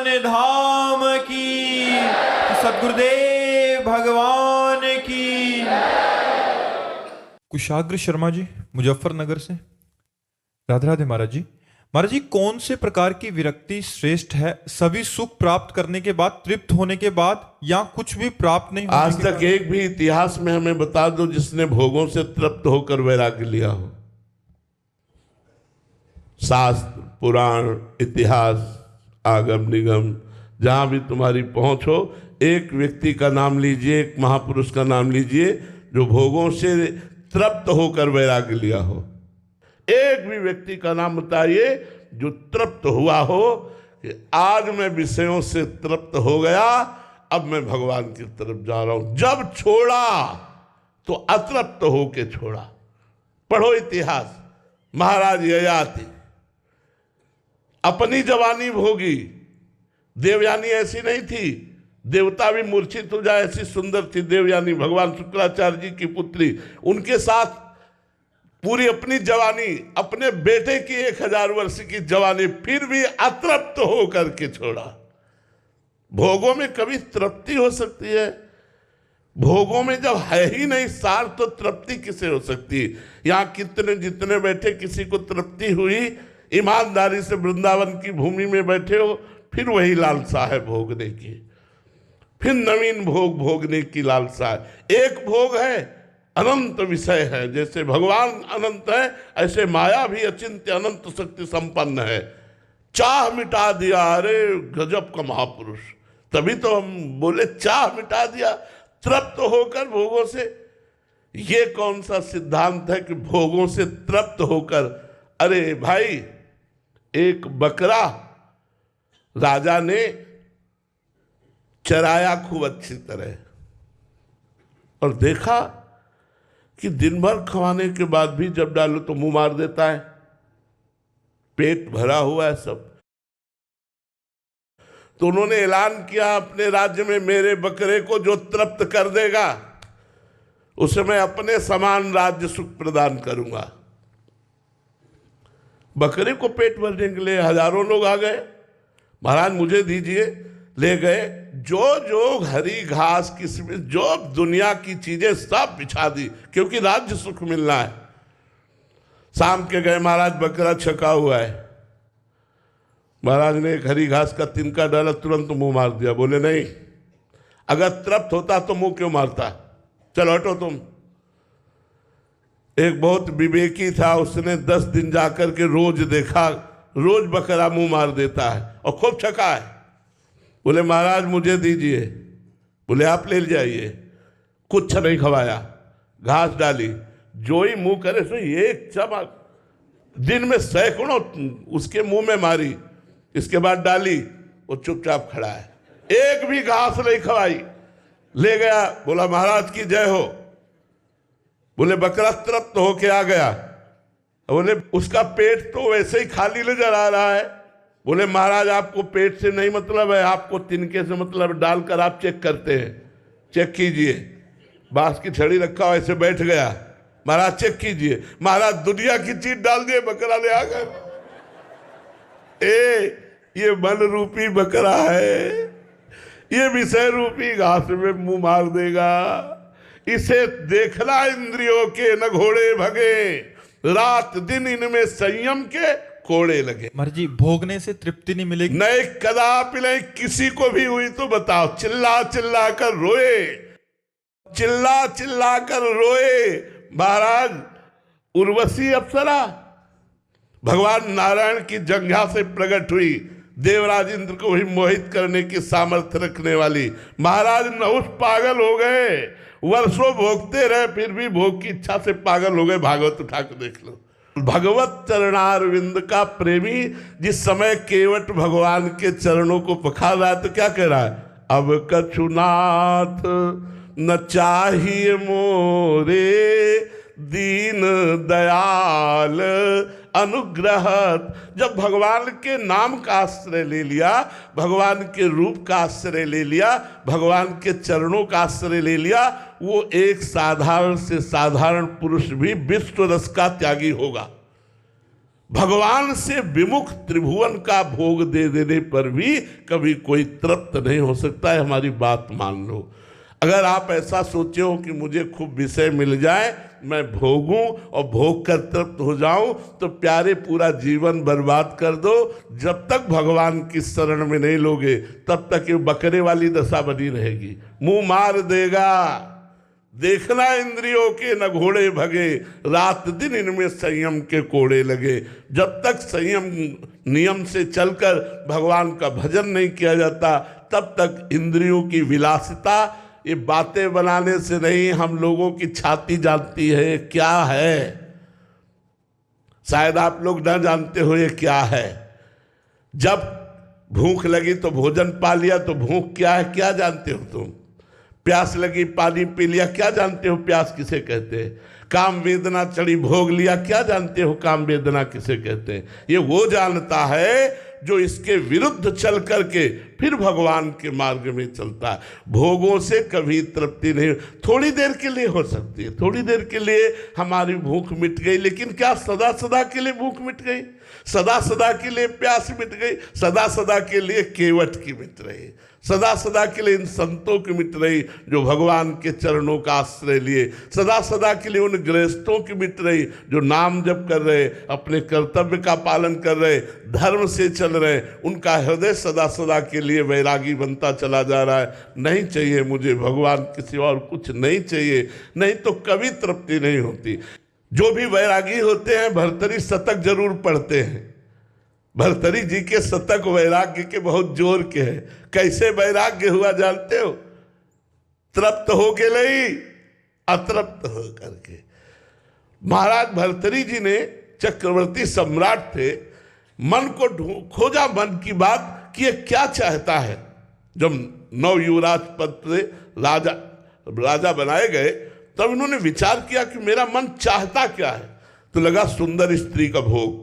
वृंदावन धाम की, सद्गुरुदेव भगवान की। कुशाग्र शर्मा जी मुजफ्फरनगर से। राधे राधे महाराज जी। महाराज जी, कौन से प्रकार की विरक्ति श्रेष्ठ है? सभी सुख प्राप्त करने के बाद, तृप्त होने के बाद, या कुछ भी प्राप्त नहीं होने आज तक एक भी इतिहास में हमें बता दो जिसने भोगों से तृप्त होकर वैराग्य लिया हो। शास्त्र, पुराण, इतिहास, आगम निगम, जहां भी तुम्हारी पहुंच हो, एक व्यक्ति का नाम लीजिए, एक महापुरुष का नाम लीजिए जो भोगों से तृप्त होकर वैराग्य लिया हो। एक भी व्यक्ति का नाम बताइए जो तृप्त हुआ हो कि आज मैं विषयों से तृप्त हो गया, अब मैं भगवान की तरफ जा रहा हूं। जब छोड़ा तो अतृप्त होके छोड़ा। पढ़ो इतिहास। महाराज ययाति अपनी जवानी भोगी। देवयानी ऐसी नहीं थी, देवता भी मूर्छित हो जाए ऐसी सुंदर थी देवयानी, भगवान शुक्राचार्य जी की पुत्री। उनके साथ पूरी अपनी जवानी, अपने बेटे की 1000 वर्ष की जवानी, फिर भी अतृप्त होकर के छोड़ा। भोगों में कभी तृप्ति हो सकती है? भोगों में जब है ही नहीं सार, तो तृप्ति किसे हो सकती है? यहां कितने जितने बैठे, किसी को तृप्ति हुई? ईमानदारी से वृंदावन की भूमि में बैठे हो, फिर वही लालसा है भोगने की, फिर नवीन भोग भोगने की लालसा है। एक भोग है, अनंत विषय है। जैसे भगवान अनंत है, ऐसे माया भी अचिंत्य अनंत शक्ति संपन्न है। चाह मिटा दिया। अरे गजब का महापुरुष। तभी तो हम बोले चाह मिटा दिया, तृप्त होकर भोगों से। ये कौन सा सिद्धांत है कि भोगों से तृप्त होकर? अरे भाई, एक बकरा राजा ने चराया खूब अच्छी तरह, और देखा कि दिन भर खवाने के बाद भी जब डालो तो मुंह मार देता है, पेट भरा हुआ है सब। तो उन्होंने ऐलान किया अपने राज्य में, मेरे बकरे को जो तृप्त कर देगा उसे मैं अपने समान राज्य सुख प्रदान करूंगा। बकरे को पेट भरने के लिए हजारों लोग आ गए। महाराज मुझे दीजिए। ले गए, जो जो हरी घास, किसमिस, जो दुनिया की चीजें सब बिछा दी, क्योंकि राज्य सुख मिलना है। शाम के गए, महाराज बकरा छका हुआ है। महाराज ने एक हरी घास का तिनका डाला, तुरंत मुंह मार दिया। बोले नहीं, अगर तृप्त होता तो मुंह क्यों मारता? चलो हटो तुम। एक बहुत विवेकी था, उसने 10 दिन जाकर के रोज देखा, रोज बकरा मुंह मार देता है और खूब छका है। बोले महाराज मुझे दीजिए। बोले आप ले जाइए। कुछ नहीं खवाया, घास डाली, जो ही मुंह करे सो एक चमक। दिन में सैकड़ों उसके मुंह में मारी, इसके बाद डाली, वो चुपचाप खड़ा है, एक भी घास नहीं खवाई। ले गया, बोला महाराज की जय हो। बोले बकरा तृप्त होके आ गया। बोले उसका पेट तो वैसे ही खाली नजर आ रहा है। बोले महाराज आपको पेट से नहीं मतलब है, आपको तिनके से मतलब। डालकर आप चेक करते हैं, चेक कीजिए। बांस की छड़ी रखा हो, ऐसे बैठ गया। महाराज चेक कीजिए। महाराज दुनिया की चीज डाल दिए, बकरा ले आ गए। ये मन रूपी बकरा है, ये विषय रूपी घास में मुंह मार देगा। इसे देखना इंद्रियों के न घोड़े भगे, रात दिन इनमें संयम के कोड़े लगे। महाराज जी, भोगने से तृप्ति नहीं मिलेगी? नहीं, कदापि नहीं। किसी को भी हुई तो बताओ। चिल्ला चिल्ला कर रोए, चिल्ला चिल्ला कर रोए। महाराज उर्वशी अप्सरा भगवान नारायण की जंघा से प्रकट हुई, देवराज इंद्र को भी मोहित करने की सामर्थ्य रखने वाली। महाराज नहुष पागल हो गए, वर्षों भोगते रहे, फिर भी भोग की इच्छा से पागल हो गए। भागवत उठा के देख लो। भगवत चरणारविंद का प्रेमी जिस समय केवट भगवान के चरणों को पखार रहा है, तो क्या कह रहा है? अब कछुनाथ न चाहिए मोरे, दीन दयाल अनुग्रह। जब भगवान के नाम का आश्रय ले लिया, भगवान के रूप का आश्रय ले लिया, भगवान के चरणों का आश्रय ले लिया, वो एक साधारण से साधारण पुरुष भी विश्व रस का त्यागी होगा। भगवान से विमुख त्रिभुवन का भोग दे देने पर भी कभी कोई तृप्त नहीं हो सकता है। हमारी बात मान लो। अगर आप ऐसा सोचे हो कि मुझे खूब विषय मिल जाए, मैं भोगूं और भोग कर तृप्त हो जाऊं, तो प्यारे पूरा जीवन बर्बाद कर दो। जब तक भगवान की शरण में नहीं लोगे तब तक ये बकरे वाली दशा बनी रहेगी, मुंह मार देगा। देखना इंद्रियों के न घोड़े भगे, रात दिन इनमें संयम के कोड़े लगे। जब तक संयम नियम से चलकर भगवान का भजन नहीं किया जाता, तब तक इंद्रियों की विलासिता ये बातें बनाने से नहीं, हम लोगों की छाती जानती है क्या है। शायद आप लोग ना जानते हो ये क्या है। जब भूख लगी तो भोजन पा लिया, तो भूख क्या है क्या जानते हो तुम? प्यास लगी पानी पी लिया, क्या जानते हो प्यास किसे कहते हैं? काम वेदना चढ़ी भोग लिया, क्या जानते हो काम वेदना किसे कहते हैं? ये वो जानता है जो इसके विरुद्ध चल करके फिर भगवान के मार्ग में चलता है। भोगों से कभी तृप्ति नहीं, थोड़ी देर के लिए हो सकती है, थोड़ी देर के लिए हमारी भूख मिट गई, लेकिन क्या सदा सदा के लिए भूख मिट गई? सदा सदा के लिए प्यास मिट गई? सदा सदा के लिए केवट की मिट रही, सदा सदा के लिए इन संतों की मिट रही जो भगवान के चरणों का आश्रय लिए, सदा सदा के लिए उन गृहस्थों की मिट रही जो नाम जप कर रहे, अपने कर्तव्य का पालन कर रहे, धर्म से चल रहे, उनका हृदय सदा सदा के लिए वैरागी बनता चला जा रहा है। नहीं चाहिए मुझे भगवान किसी और कुछ नहीं चाहिए, नहीं तो कभी तृप्ति नहीं होती। जो भी वैरागी होते हैं भर्तरी शतक जरूर पढ़ते हैं। भर्तरी जी के शतक वैराग्य के बहुत जोर के हैं। कैसे वैराग्य हुआ जानते हो? तृप्त हो के नहीं, अतृप्त हो करके। महाराज भर्तरी जी ने, चक्रवर्ती सम्राट थे, मन को खोजा, मन की बात कि ये क्या चाहता है। जब नव युवराज पद से राजा बनाए गए तब उन्होंने विचार किया कि मेरा मन चाहता क्या है। तो लगा सुंदर स्त्री का भोग,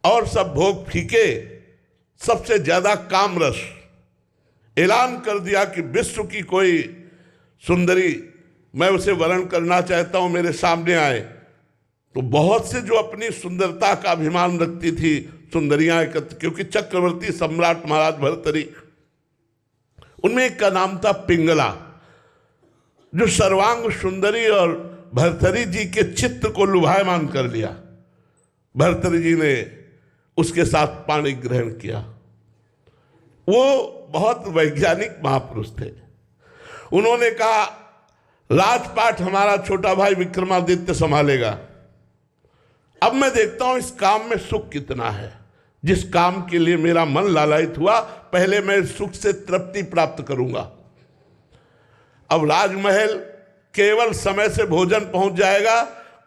और सब भोग फीके, सबसे ज्यादा काम रस। ऐलान कर दिया कि विश्व की कोई सुंदरी मैं उसे वर्ण करना चाहता हूं, मेरे सामने आए। तो बहुत से जो अपनी सुंदरता का अभिमान रखती थी सुंदरियां एकत्र, क्योंकि चक्रवर्ती सम्राट महाराज भर्तरी, उनमें एक का नाम था पिंगला, जो सर्वांग सुंदरी, और भर्तरी जी के चित्त को लुभायमान कर लिया। भर्तरी जी ने उसके साथ पाणी ग्रहण किया। वो बहुत वैज्ञानिक महापुरुष थे। उन्होंने कहा राजपाट हमारा छोटा भाई विक्रमादित्य संभालेगा। अब मैं देखता हूं इस काम में सुख कितना है। जिस काम के लिए मेरा मन लालायित हुआ, पहले मैं सुख से तृप्ति प्राप्त करूंगा। अब राजमहल केवल समय से भोजन पहुंच जाएगा,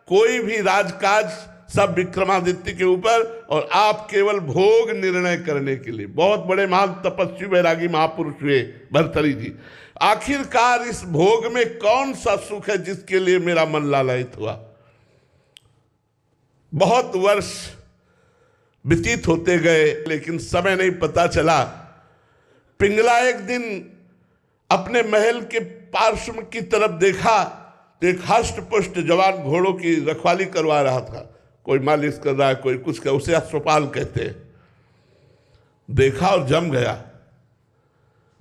कोई भी राजकाज सब विक्रमादित्य के ऊपर, और आप केवल भोग निर्णय करने के लिए। बहुत बड़े महान तपस्वी वैरागी महापुरुष हुए भर्तरी जी। आखिरकार इस भोग में कौन सा सुख है जिसके लिए मेरा मन लालायित हुआ। बहुत वर्ष व्यतीत होते गए, लेकिन समय नहीं पता चला। पिंगला एक दिन अपने महल के पार्श्व की तरफ देखा तो एक हष्ट पुष्ट जवान घोड़ों की रखवाली करवा रहा था। कोई मालिश कर रहा है, कोई कुछ कर, उसे अश्वपाल कहते हैं। देखा और जम गया।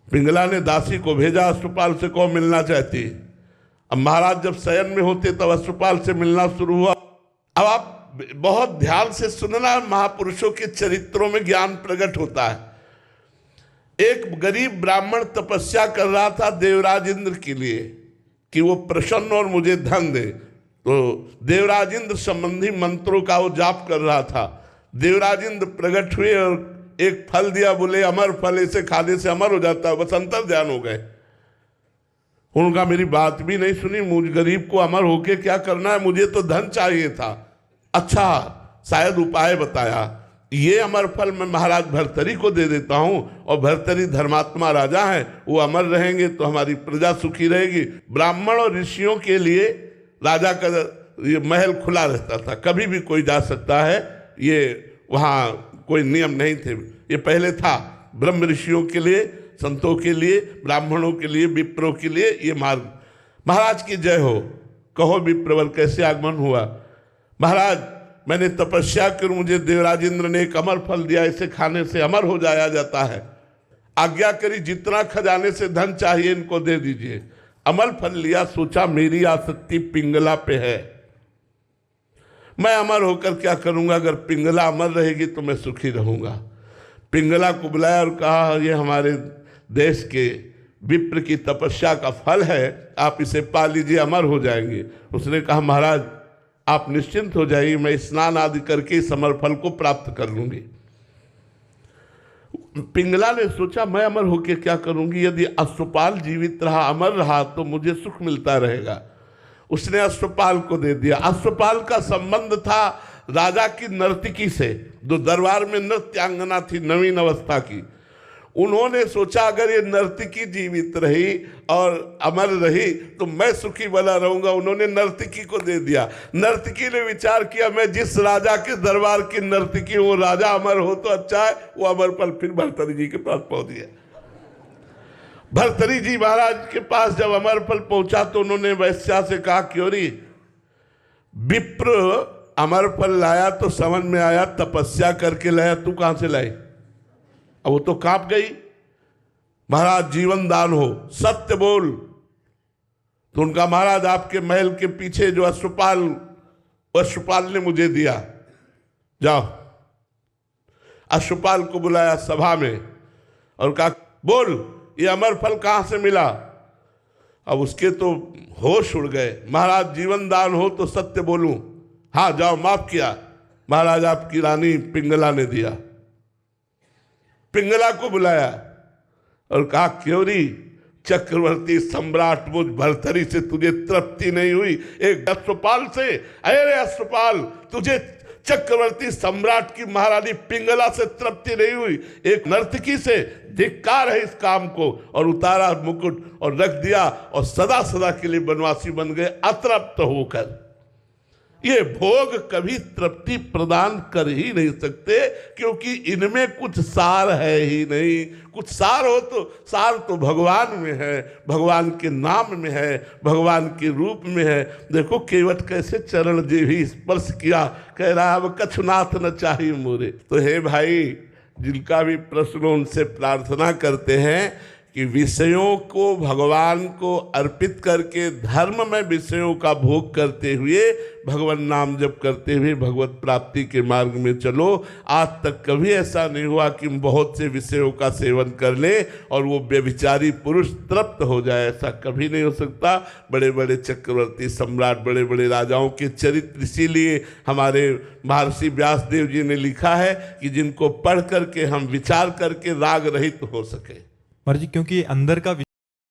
पिंगला ने दासी को भेजा, अश्वपाल से कौन मिलना चाहती। अब महाराज जब शयन में होते तब अश्वपाल से मिलना शुरू हुआ। अब आप बहुत ध्यान से सुनना, महापुरुषों के चरित्रों में ज्ञान प्रकट होता है। एक गरीब ब्राह्मण तपस्या कर रहा था देवराज इंद्र के लिए कि वो प्रसन्न और मुझे धन दे। तो देवराज इंद्र संबंधी मंत्रों का वो जाप कर रहा था। देवराज इंद्र प्रकट हुए और एक फल दिया, बोले अमर फल, इसे खाने से अमर हो जाता है। बस अंतर ध्यान हो गए। उनका मेरी बात भी नहीं सुनी, मुझ गरीब को अमर होके क्या करना है, मुझे तो धन चाहिए था। अच्छा, शायद उपाय बताया, ये अमर फल मैं महाराज भर्तरी को दे देता हूं, और भर्तरी धर्मात्मा राजा हैं, वो अमर रहेंगे तो हमारी प्रजा सुखी रहेगी। ब्राह्मण और ऋषियों के लिए राजा का ये महल खुला रहता था, कभी भी कोई जा सकता है। ये वहाँ कोई नियम नहीं थे। ये पहले था ब्रह्म ऋषियों के लिए, संतों के लिए, ब्राह्मणों के लिए, विप्रों के लिए ये मार्ग। महाराज की जय हो। कहो विप्रवर कैसे आगमन हुआ। महाराज मैंने तपस्या कर, मुझे देवराजेंद्र ने एक अमर फल दिया, इसे खाने से अमर हो जाया जाता है। आज्ञा करी, जितना खजाने से धन चाहिए इनको दे दीजिए। अमर फल लिया, सोचा मेरी आसक्ति पिंगला पे है, मैं अमर होकर क्या करूंगा, अगर पिंगला अमर रहेगी तो मैं सुखी रहूंगा। पिंगला को बुलाया और कहा ये हमारे देश के विप्र की तपस्या का फल है, आप इसे पा लीजिए, अमर हो जाएंगे। उसने कहा महाराज आप निश्चिंत हो जाइए, मैं स्नान आदि करके इस अमर फल को प्राप्त कर लूंगी। पिंगला ने सोचा मैं अमर होकर क्या करूंगी, यदि अश्वपाल जीवित रहा, अमर रहा तो मुझे सुख मिलता रहेगा। उसने अश्वपाल को दे दिया। अश्वपाल का संबंध था राजा की नर्तकी से, जो दरबार में नृत्यांगना थी नवीन अवस्था की। उन्होंने सोचा अगर ये नर्तकी जीवित रही और अमर रही तो मैं सुखी बना रहूंगा। उन्होंने नर्तकी को दे दिया। नर्तकी ने विचार किया मैं जिस राजा के दरबार की नर्तकी हूं, राजा अमर हो तो अच्छा है। वो अमर फल फिर भर्तृहरि जी के पास पहुंच गया। भर्तृहरि जी महाराज के पास जब अमर फल पहुंचा तो उन्होंने वैश्या से कहा क्योरी विप्र अमर फल लाया तो समझ में आया तपस्या करके लाया, तू कहां से लाई? अब वो तो कांप गई। महाराज जीवन दान हो, सत्य बोल। तो उनका महाराज आपके महल के पीछे जो अश्वपाल ने मुझे दिया, जाओ। अश्वपाल को बुलाया सभा में और कहा बोल ये अमर फल कहां से मिला? अब उसके तो होश उड़ गए। महाराज जीवन दान हो तो सत्य बोलूं। हाँ जाओ, माफ किया महाराज, आपकी रानी पिंगला ने दिया। पिंगला को बुलाया और कहा क्योरी चक्रवर्ती सम्राट मुझ भर्तृहरि से तुझे तृप्ति नहीं हुई? एक अश्वपाल से, अरे अश्वपाल तुझे चक्रवर्ती सम्राट की महारानी पिंगला से तृप्ति नहीं हुई? एक नर्तकी से धिक्कार है इस काम को। और उतारा मुकुट और रख दिया और सदा सदा के लिए वनवासी बन गए अतृप्त होकर। ये भोग कभी तृप्ति प्रदान कर ही नहीं सकते, क्योंकि इनमें कुछ सार है ही नहीं। कुछ सार हो तो सार तो भगवान में है, भगवान के नाम में है, भगवान के रूप में है। देखो केवट कैसे चरण जे भी स्पर्श किया, कह रहा अब कछुनाथ न चाहिए मोरे। तो हे भाई, जिनका भी प्रश्न उनसे प्रार्थना करते हैं कि विषयों को भगवान को अर्पित करके धर्म में विषयों का भोग करते हुए, भगवान नाम जप करते हुए भगवत प्राप्ति के मार्ग में चलो। आज तक कभी ऐसा नहीं हुआ कि बहुत से विषयों का सेवन कर ले और वो व्यभिचारी पुरुष तृप्त हो जाए, ऐसा कभी नहीं हो सकता। बड़े बड़े चक्रवर्ती सम्राट, बड़े बड़े राजाओं के चरित्र इसीलिए हमारे महर्षि व्यासदेव जी ने लिखा है कि जिनको पढ़ करके हम विचार करके राग रहित हो सके। महाराज जी क्योंकि अंदर का